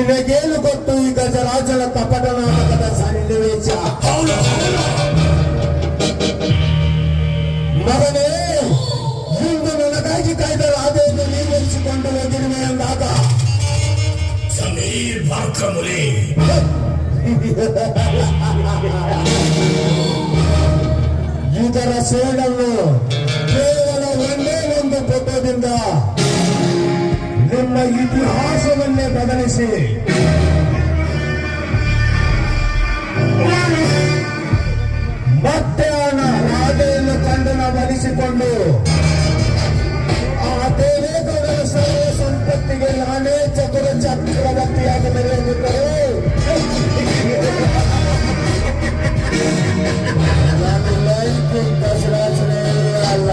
ನಿನಗೇನು ಗೊತ್ತು ಈ ಗಜರಾಜನ ಕಪಟ ನಾಟಕದ ಸನ್ನಿವೇಶ? ಮಗನೇ, ಇಂದು ನನಗಾಗಿ ಕಾಯ್ದ ರಾಧೆಯನ್ನು ನಿರ್ವಹಿಸಿಕೊಂಡು ಹೋಗಿರುವೆ ಎಂದಾಗ ಸಮೀರ್ ಬಾಕ್ರಮುಲಿ ಇದರ ಸೇಡನ್ನು ಕೇವಲ ಒಂದೇ ಒಂದು ಫೋಟೋದಿಂದ ನಿಮ್ಮ ಇತಿಹಾಸವನ್ನೇ ಬದಲಿಸಿ ಮತ್ತೆ ರಾಧೆಯನ್ನು ಕಂಡನ ಬಲಿಸಿಕೊಂಡು ಆ ದೇವೇಗೌಡರ ಸರ್ವ ಸಂಪತ್ತಿಗೆ ನಾನೇ ಚತುರ ಚಕ್ರವರ್ತಿಯಾಗಿ ಮೆರೆಯುತ್ತಿದ್ದರೆ ನಾನು ಲೈಫ್ ದಸರಾಚನೆ ಅಲ್ಲ.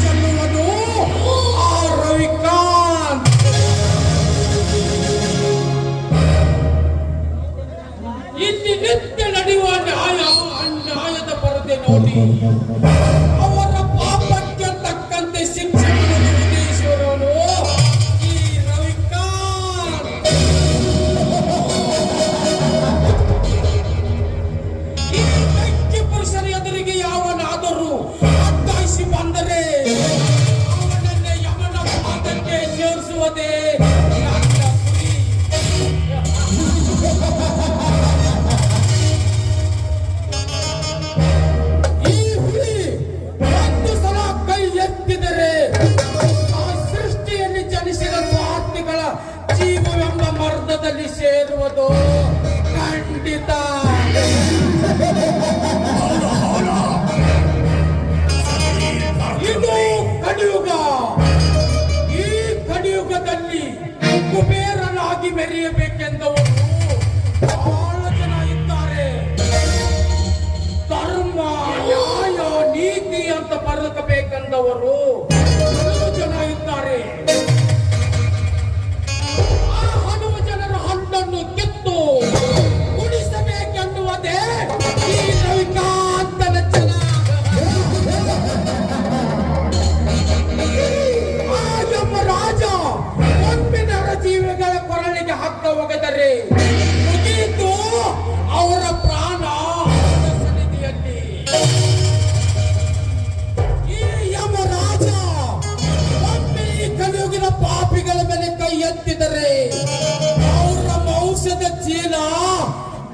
ಚೆಲ್ಲುವುದು ಆ ರವಿಕಾಂತ್. ಇಲ್ಲಿ ನಿತ್ಯ ನಡೆಯುವ ನ್ಯಾಯದ ಪರದೆ ನೋಡಿ ಅವರ ಪಾಪಕ್ಕೆ ತಕ್ಕಂತೆ ಶಿಕ್ಷೆ ಉದ್ದೇಶಿಸುವವನು ಈ ರವಿಕಾಂತ್. ಈ ವ್ಯಕ್ತಿ ಪುರುಷರ ಎದುರಿಗೆ ಯಾವನಾದರೂ ಬಂದರೆ ಅವನನ್ನೇ ಯಮನ ಪಾದಕ್ಕೆ ಸೇರಿಸುವುದೇ ನನ್ನ ಗುರಿ. ಈ ಹುಲಿ ಒಂದು ಸಲ ಕೈ ಎತ್ತಿದರೆ ಆ ಸೃಷ್ಟಿಯಲ್ಲಿ ಜನಿಸಿದ ಸ್ವಾರ್ಥಿಗಳ ಜೀವವೆಂಬ ಮರ್ದದಲ್ಲಿ ಸೇರುವುದು ಖಂಡಿತ. ಇದು ಕಲಿಯುಗ. ಈ ಕಲಿಯುಗದಲ್ಲಿ ಕುಬೇರನಾಗಿ ಮೆರೆಯಬೇಕೆಂದವರು ಬಹಳ ಜನ ಇದ್ದಾರೆ. ಧರ್ಮ, ನ್ಯಾಯ, ನೀತಿ ಅಂತ ಬದುಕಬೇಕೆಂದವರು ಹಲವು ಜನ ಇದ್ದಾರೆ. ಆ ಹಲವು ಜನರ ಹಣ್ಣನ್ನು ಕಿತ್ತು ಉಳಿಸಬೇಕೆನ್ನುವುದೇ ಈ ರವಿಕಾಂತನ ಛಲ. ರಾಜ ಒಮ್ಮಿನರ ಜೀವಿಗಳ ಕೊರಳಿಗೆ ಹಗ್ಗ ಒಗೆದರೆ ಮುಗಿಯಿತು ಅವರ ಪ್ರಾಣ ಸನ್ನಿಧಿಯಲ್ಲಿ. ಈ ಯಮರಾಜ ಒಮ್ಮೆ ಈ ಕಲಿಯುಗಿನ ಪಾಪಿಗಳ ಮೇಲೆ ಕೈ ಎತ್ತಿದರೆ ಅವರ ಔಷಧ ಚೀಲ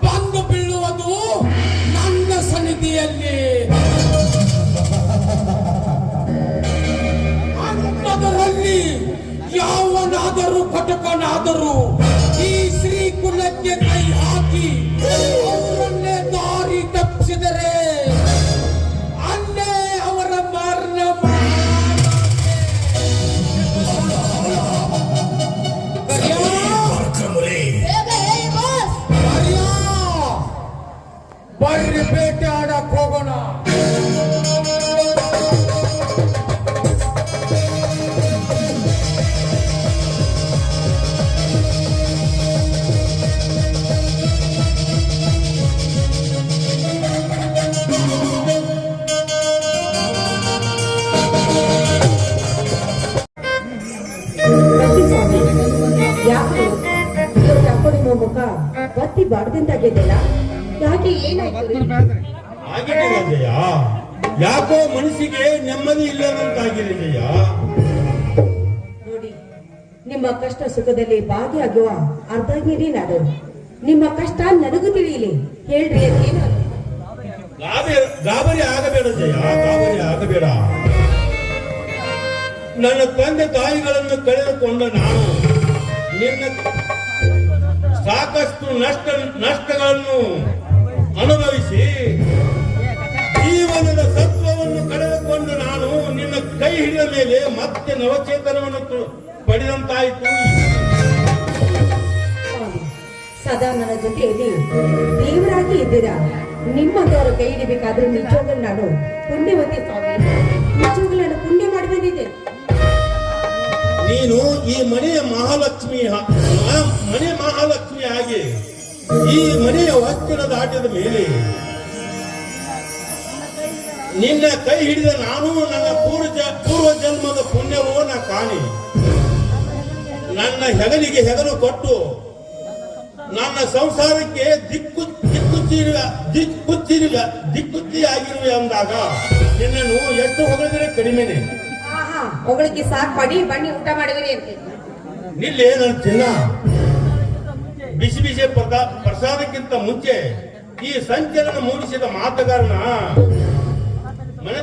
ಬಂದು ಬೀಳುವುದು ನನ್ನ ಸನ್ನಿಧಿಯಲ್ಲಿ. ಅದರಲ್ಲಿ ಯಾವನಾದರೂ ಕಟಕನಾದರೂ ಈ ಶ್ರೀಕುಲಕ್ಕೆ ಕೈ ಹಾಕಿ ಅವರನ್ನೇ ದಾರಿ ತಪ್ಪಿಸಿದರೆ ಅಲ್ಲೇ ಅವರ ಮರಣ ಬರ್ರಿ ಬೇಟೆ ಆಡಕ್ ಹೋಗೋಣ. ಯಾಕೆ ಮುಖ ಬತ್ತಿ ಬಾಡ್ದಿಂದಾಗಿದೆಯಲ್ಲ? ಯಾಕೆ ಏನಾಯ್ತು ರೀ? ಆಗಿಲ್ಲ ಜಯ. ಯಾಕೋ ಮನಸ್ಸಿಗೆ ನೆಮ್ಮದಿ ಇಲ್ಲದಂತಾಗಿದೆ ಜಯ. ನೋಡಿ, ನಿಮ್ಮ ಕಷ್ಟ ಸುಖದಲ್ಲಿ ಭಾಗಿಯಾಗುವ ಅರ್ಧಗಿರಿ ನಾನು. ನಿಮ್ಮ ಕಷ್ಟ ನನಗೂ ತಿಳಿಯಲಿ, ಹೇಳ್ರಿ ಅದೇನು? ಗಾಬರಿ ಆಗಬೇಡ ಜಯ, ಗಾಬರಿ ಆಗಬೇಡ. ನನ್ನ ತಂದೆ ತಾಯಿಗಳನ್ನು ಕಳೆದುಕೊಂಡ ನಾನು ನಿನ್ನ ಸಾಕಷ್ಟು ನಷ್ಟಗಳನ್ನು ಅನುಭವಿಸಿ ಜೀವನದ ಸತ್ವವನ್ನು ಕಳೆದುಕೊಂಡು ನಾನು ನಿನ್ನ ಕೈ ಹಿಡಿದ ಮೇಲೆ ಮತ್ತೆ ನವಚೇತನವನ್ನು ಪಡೆದಂತಾಯಿತು. ಸದಾ ನನ್ನ ಜೊತೆಯಲ್ಲಿ ದೇವರಾಗಿ ಇದ್ದೀರಾ. ನಿಮ್ಮಂತವರ ಕೈ ಹಿಡಿಬೇಕಾದ್ರೆ ನಿಜವಾಗ್ಲೂ ನಾನು ಪುಣ್ಯವತಿ ಸ್ವಾಮಿ. ನಿಜವಾಗ್ಲೂ ನಾನು ಪುಣ್ಯ ಮಾಡಿ ಬಂದಿದ್ದೆ. ನೀನು ಈ ಮನೆಯ ಮಹಾಲಕ್ಷ್ಮಿ ಆಗಿ ಈ ಮನೆಯ ಹೊಸ್ತಿನ ದಾಟಿದ ಮೇಲೆ ನಿನ್ನ ಕೈ ಹಿಡಿದ ನಾನು ನನ್ನ ಪೂರ್ವ ಜನ್ಮದ ಪುಣ್ಯವೋ ನಾ ಕಾಣಿ. ನನ್ನ ಹೆಗಲಿಗೆ ಹೆಗಲು ಕೊಟ್ಟು ನನ್ನ ಸಂಸಾರಕ್ಕೆ ದಿಕ್ಕುಚ್ಚಿ ಆಗಿರುವೆ ಅಂದಾಗ ನಿನ್ನನ್ನು ಎಷ್ಟು ಹೊಗಳಿದ್ರೆ ಕಡಿಮೆನೆ. ಹೊಗಳಿಗೆ ಸಾಕು ಪಡಿ ಬನ್ನಿ ಊಟ ಮಾಡಿದಿರಿ ಅಂತ ನಿಲ್ಲೇ ನನ್ನ ಚಿನ್ನ. ಬಿಸಿ ಬಿಸಿ ಪ್ರಸಾದಕ್ಕಿಂತ ಮುಂಚೆ ಈ ಸಂಚಲನ ಮೂಡಿಸಿದ ಮಾತುಗಾರನ ಮನೆ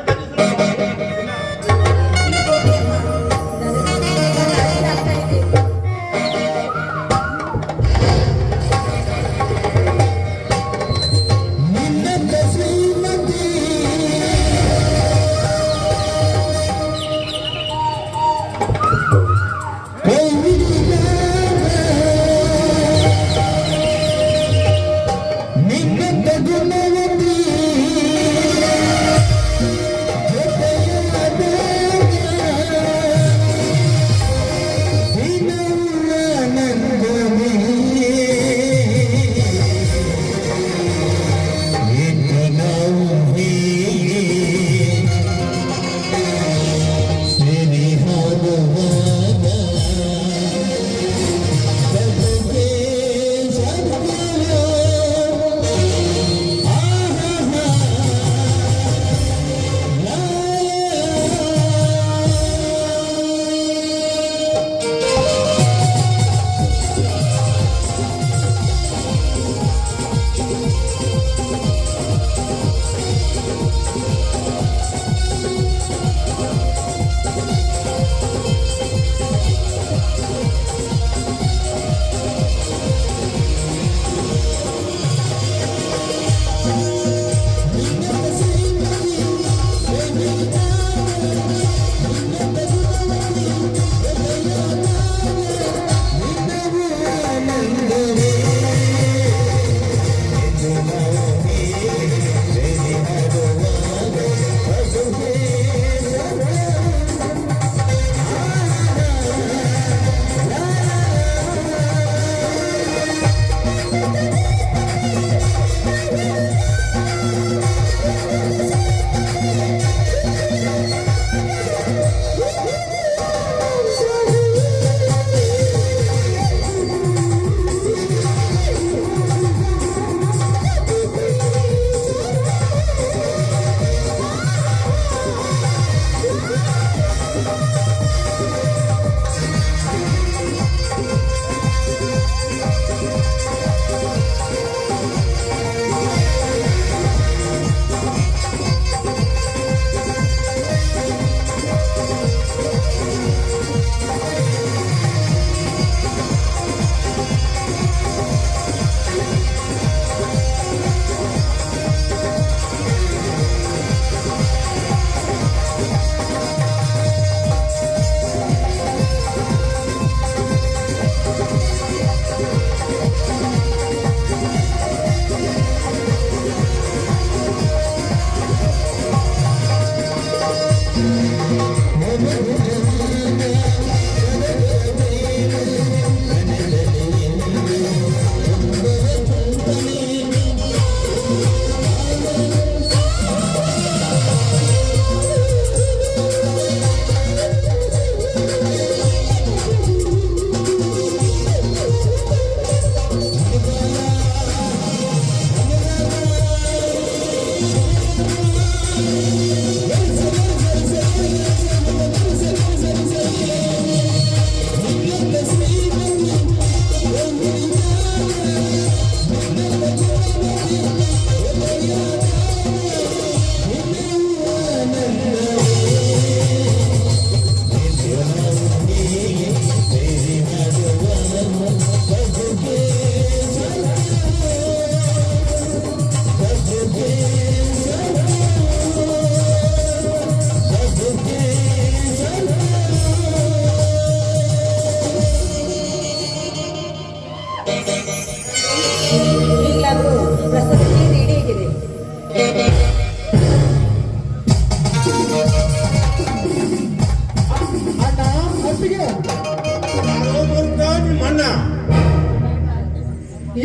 ಯಾರೋ ಮೂರ್ಖ ನಿಮ್ಮಣ್ಣ.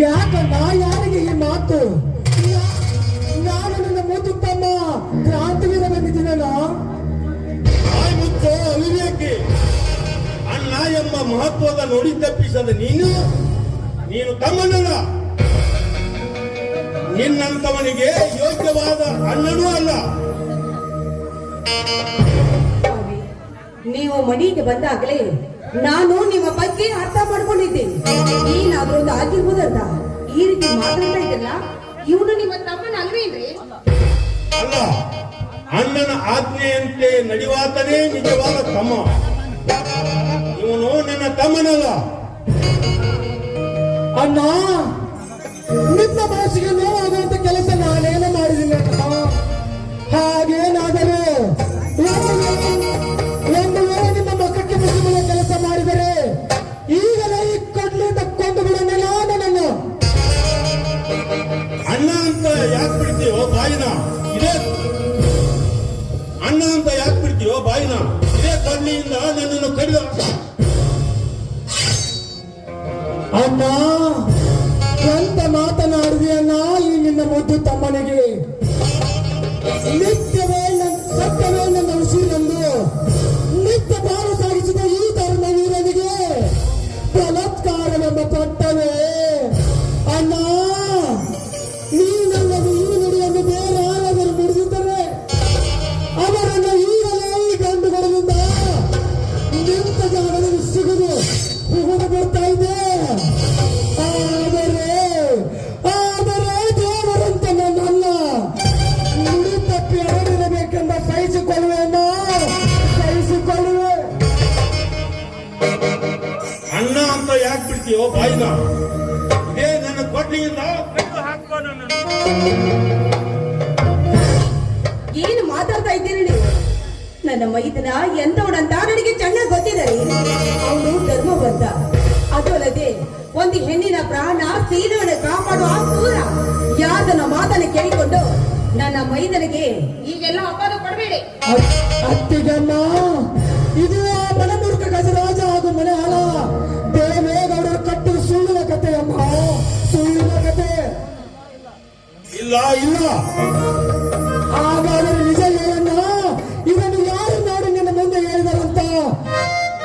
ಯಾಕಣ್ಣ ಯಾರಿಗೆ ಈ ಮಾತು? ನಾನು ನನ್ನ ಮುದ್ದು ತಮ್ಮ ಕ್ರಾಂತಿವೀರ ಬಂದಿದ್ದೀನಣ್ಣ. ಬಾಯಿ ಮುಚ್ಚೋ ಅವಿವೇಕಿ. ಅಣ್ಣ ಎಂಬ ಮಹತ್ವದ ನುಡಿ ತಪ್ಪಿಸದ ನೀನು ತಮ್ಮನಲ್ಲ. ನಿನ್ನಂತವನಿಗೆ ಯೋಗ್ಯವಾದ ಅಣ್ಣನೂ ಅಲ್ಲ. ಸ್ವಾಮಿ, ನೀವು ಮನೆಗೆ ಬಂದಾಗಲೇ ನಾನು ನಿಮ್ಮ ಬಗ್ಗೆ ಅರ್ಥ ಮಾಡ್ಕೊಂಡಿದ್ದೀನಿ. ಏನಾದ್ರೂ ಒಂದು ಆಗಿರ್ಬೋದಂತ ಈ ರೀತಿ ಮಾತಾಡ್ತಾ ಇದ್ದಲ್ಲ, ಇವನು ನಿಮ್ಮ ತಮ್ಮನ ಅಲ್ವೇನ್ರಿ? ಅಲ್ಲ, ಅಣ್ಣನ ಆಜ್ಞೆಯಂತೆ ನಡೆಯುವಾತನೇ ನಿಜವಾದ ತಮ್ಮ. ಇವನು ನನ್ನ ತಮ್ಮನಲ್ಲ. ಅಣ್ಣ, ನಿಮ್ಮ ಮನಸ್ಸಿಗೆ ನೋವಾಗುವಂತ ಕೆಲಸ ನಾನೇನು ಮಾಡಿದ್ದೀನಿ ಅಣ್ಣ. ಹಾಗೇನಾದರೂ ಒಂದು ವೇಳೆ ನಿಮ್ಮ ಮಕ್ಕಕ್ಕೆ ಮುಗಿದ ಕೆಲಸ ಮಾಡಿದರೆ ಈಗಲೇ ಈ ಕೊಡ್ಲಿ ತಕ್ಕೊಂಡು ಬಿಡೋಣ ನನ್ನನ್ನು. ಅಣ್ಣ ಅಂತ ಯಾಕೆ ಬಿಡ್ತೀಯೋ ಬಾಯಿನ? ಅಣ್ಣ ಅಂತ ಯಾಕೆ ಬಿಡ್ತೀಯೋ ಬಾಯಿನ? ಇದೇ ಕಣ್ಣಿಯಿಂದ ನನ್ನನ್ನು ಕಡಿದ. ಅಣ್ಣ, ಎಂತ ಮಾತನಾಡಿದೆಯಣ್ಣ ಈ ನಿನ್ನ ಮುದ್ದು ತಮ್ಮನಿಗೆ? ಸತ್ಯವೇ ನನ್ನ ಉಸಿರೆಂದು ನಿತ್ಯ ಬಾಳು ಸಾಗಿಸಿದ ಈ ಧರ್ಮವೀರನಿಗೆ ಬಲಾತ್ಕಾರವೆಂಬ ಪಟ್ಟವೇ? ಅಣ್ಣ, ನೀನಲ್ಲದು ಈ ನುಡಿಯನ್ನು ಬೇರೆ ಯಾರಾದರೂ ನುಡಿದಿದ್ದರೆ ಅವರನ್ನು ಈಗಲೇ ಈ ಗಂಡುಗಳಿಂದ ನಿಂತ ಜಾಗದಲ್ಲಿ ಸಿಗುದು ಹೋಗಿ ಬರ್ತಾ ಇದೆ. ಆದರೆ ದೇವರಂತ ನನ್ನನ್ನ ನುಡಿ ತಪ್ಪಿ ಆಡಿರಬೇಕೆಂಬ ಸಹಿಸಿಕೊಳ್ಳುವೆ. ಅಣ್ಣ ಅಂತ ಯಾಕೆ ಬಿಡ್ತೀಯೋ ಬಾಯಿನ? ಇದೇ ನನ್ನ ಕೊಡ್ಲಿಯಿಂದ ಕಡಿದು ಹಾಕುವ ನನ್ನನ್ನು. ಏನು ಮಾತಾಡ್ತಾ ಇದ್ದೀರಿ ನೀವು? ನನ್ನ ಮೈದನ ಎಂತವನಂತ ನನಗೆ ಚೆನ್ನಾಗಿ ಗೊತ್ತಿದೆ. ಅವನು ಧರ್ಮಬದ್ಧ. ಅದು ಅಲ್ಲದೆ ಒಂದು ಹೆಣ್ಣಿನ ಪ್ರಾಣ ಸೀಲವನ್ನು ಕಾಪಾಡುವ ಸೂರ. ಯಾದನ ಮಾತನ್ನು ಕೇಳಿಕೊಂಡು ನನ್ನ ಮೈದನಿಗೆ ಈಗೆಲ್ಲ ಅಪವಾದ ಕೊಡಬೇಡಿ. ಅತ್ತಿಗಮ್ಮ, ಇದು ಆ ಮನಮೂರ್ಖ ಗಜರಾಜ ಹಾಗೂ ಮನೆ ಹಾಳ ದೇವೇಗೌಡರು ಕಟ್ಟಿದ ಸುಳ್ಳಿನ ಕತೆ ಅಮ್ಮ, ಸುಳ್ಳಿನ ಕತೆ. ಇಲ್ಲ ಇಲ್ಲ, ಹಾಗಾದರೆ ನಿಜ ಹೇಳಣ್ಣ. ಇದನ್ನು ಯಾರು ನೋಡಿ ನಿನ್ನ ಮುಂದೆ ಹೇಳಿದರಂತ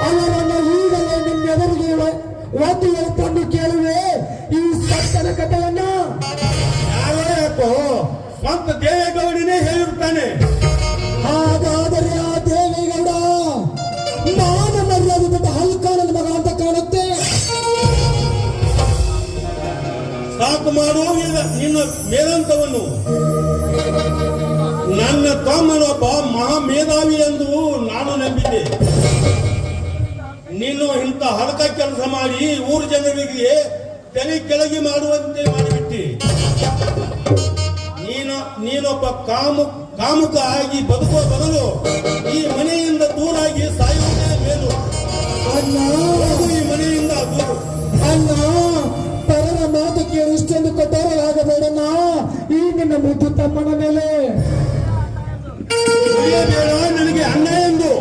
ಅವರನ್ನು ಈಗಲೇ ನಿನ್ನೆದುರಿಗೆ ಒತ್ತಿ ತಂದು ಕೇಳುವೆ ಈ ಸತ್ಯದ ಕಥೆಯನ್ನ. ಯಾರೋ ಯಾಕೋ ಸ್ವಂತ ದೇವೇಗೌಡನೇ ಹೇಳಿರ್ತಾನೆ. ಹಾಗಾದರೆ ಆ ದೇವೇಗೌಡ ಮಾನ ಮರ್ಯಾದೆ ಬಿಟ್ಟ ಹಲ್ಕಾನದ ಮಗ ಅಂತ ಕಾಣುತ್ತೆ. ಸಾಕು ಮಾಡು ನಿನ್ನ ಮೇಲಂತವನ್ನು. ನನ್ನ ತಮ್ಮನೊಬ್ಬ ಮಹಾ ಮೇಧಾವಿ ಎಂದು ನಾನು ನಂಬಿದ್ದೆ. ನೀನು ಇಂಥ ಹಲಕ ಕೆಲಸ ಮಾಡಿ ಊರು ಜನರಿಗೆ ತಲೆ ಕೆಳಗೆ ಮಾಡುವಂತೆ ಮಾಡಿಬಿಟ್ಟಿ. ನೀನೊಬ್ಬ ಕಾಮುಕ ಆಗಿ ಬದುಕುವ ಬದಲು ಈ ಮನೆಯಿಂದ ದೂರಾಗಿ ಸಾಯುವುದೇ ಮೇಲು. ಈ ಮನೆಯಿಂದ ದೂರ. ಅಣ್ಣ, ಪರರ ಮಾತು ಕೇಳಿ ಇಷ್ಟೊಂದು ಕಠೋರವಾಗಬೇಡಣ್ಣ ಈ ನಿನ್ನ ಮುದ್ದು ತಮ್ಮನ ಮೇಲೆ. ಬೇಡ ನನಗೆ ಅಣ್ಣ ಎಂದು.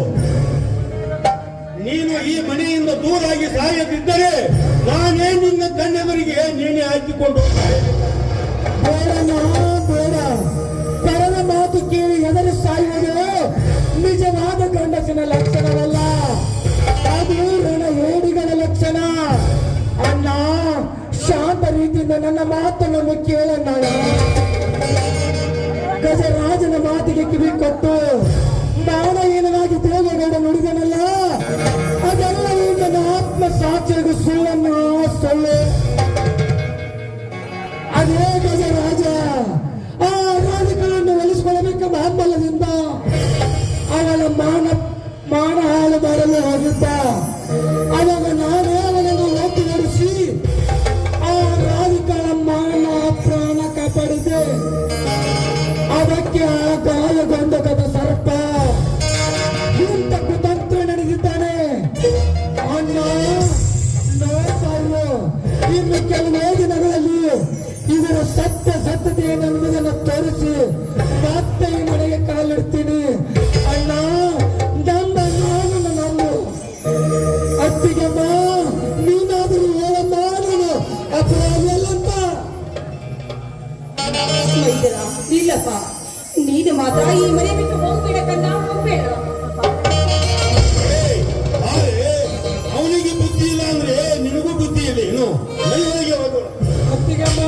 ನೀನು ಈ ಮನೆಯಿಂದ ದೂರಾಗಿ ಸಾಯದಿದ್ದರೆ ನಾನೇ ನಿನ್ನ ಕಣ್ಣೆದುರಿಗೆ ನೀನೆ ಹಾಕಿಕೊಂಡು ಬೇಡಣ್ಣ, ಬೇಡ. ಪರರ ಮಾತು ಕೇಳಿ ಎದುರು ಸಾಯುವುದು ನಿಜವಾದ ಗಂಡಸಿನ ಲಕ್ಷಣವಲ್ಲ, ಅದು ರಣ ಹೇಡಿಗಳ ಲಕ್ಷಣ. ಅಣ್ಣ, ಶಾಂತ ರೀತಿಯಿಂದ ನನ್ನ ಮಾತನ್ನು ಕೇಳಣ್ಣ. ಗಜರಾಜನ ಮಾತಿಗೆ ಕಿವಿ ಕೊಟ್ಟು ಮಾನಹೀನನಾಗಿ ದೇವೇಗೌಡ ನುಡಿದನಲ್ಲ, ಅದೆಲ್ಲವೂ ನನ್ನ ಆತ್ಮ ಸಾಕ್ಷಿಗೂ ಸುಳ್ಳನ್ನು ಸುಳ್ಳು. ಅದೇ ಗಜರಾಜ ಆ ರಾಜಗಳನ್ನು ಒಲಿಸಿಕೊಳ್ಳಬೇಕೆಂಬ ಹಂಬಲದಿಂದ ಅವಳ ಮಾನ ಹಾಳು ಮಾಡಲು ಹೋಗಿದ್ದ. ಅವಾಗ ನಾನೇ ಅವನನ್ನು ಒತ್ತಿ ನಡೆಸಿ ಆ ರಾಧಿಕಳ ಮಾನ ಪ್ರಾಣ ಕಾಪಾಡಿದೆ. ಅದಕ್ಕೆ ಆ ಗಾಯಗೊಂಡ ಗದ ಸರ್ಪ ಇಂಥ ಕುತಂತ್ರ ನಡೆದಿದ್ದಾನೆ. ಅಣ್ಣ, ನೋಡ್ತಾ ಇನ್ನು ಕೆಲವೇ ದಿನಗಳಲ್ಲಿ ಇದರ ಸತ್ಯತೆ ಏನೆಂಬುದನ್ನು ತೋರಿಸಿ ಮತ್ತೆ ಈ ಮನೆಗೆ ಕಾಲಿಡ್ತೀನಿ. ಅಣ್ಣ, ನಮ್ಮ ನಾನು ಇಲ್ಲಪ್ಪ, ನೀನು ಮಾತ್ರ ಈ ಮನೆ ಬಿಟ್ಟು ಹೋಗ್ಬೇಡ ಕಣ್ಣ, ಹೋಗ್ಬೇಡ. ಅವನಿಗೆ ಬುದ್ಧಿ ಇಲ್ಲ ಅಂದ್ರೆ ನಿನಗೂ ಬುದ್ಧಿ ಇಲ್ಲ ಏನು? ಮನೆಯೊಳಗೆ ಹೋಗೋಣ. ಅತ್ತಿಗೆಮ್ಮ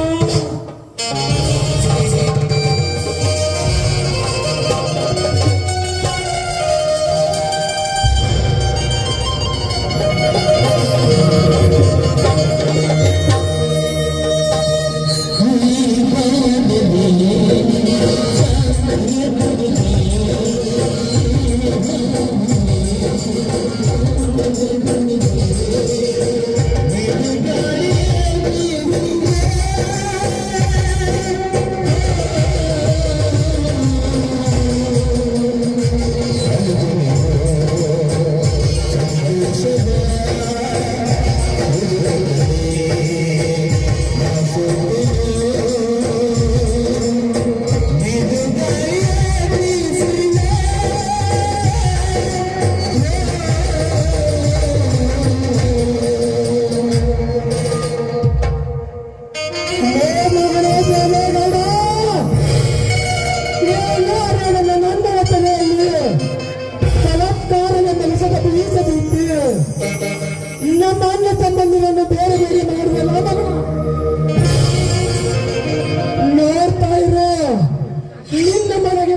ನಮ್ಮ ಅಣ್ಣ ಸಂಬಂಧವನ್ನು ಬೇರೆ ಬೇರೆ ಮಾಡುವಲ್ಲ ಮಗ. ನೋಡ್ತಾ ಇರೋ ನಿನ್ನ ಮನೆಗೆ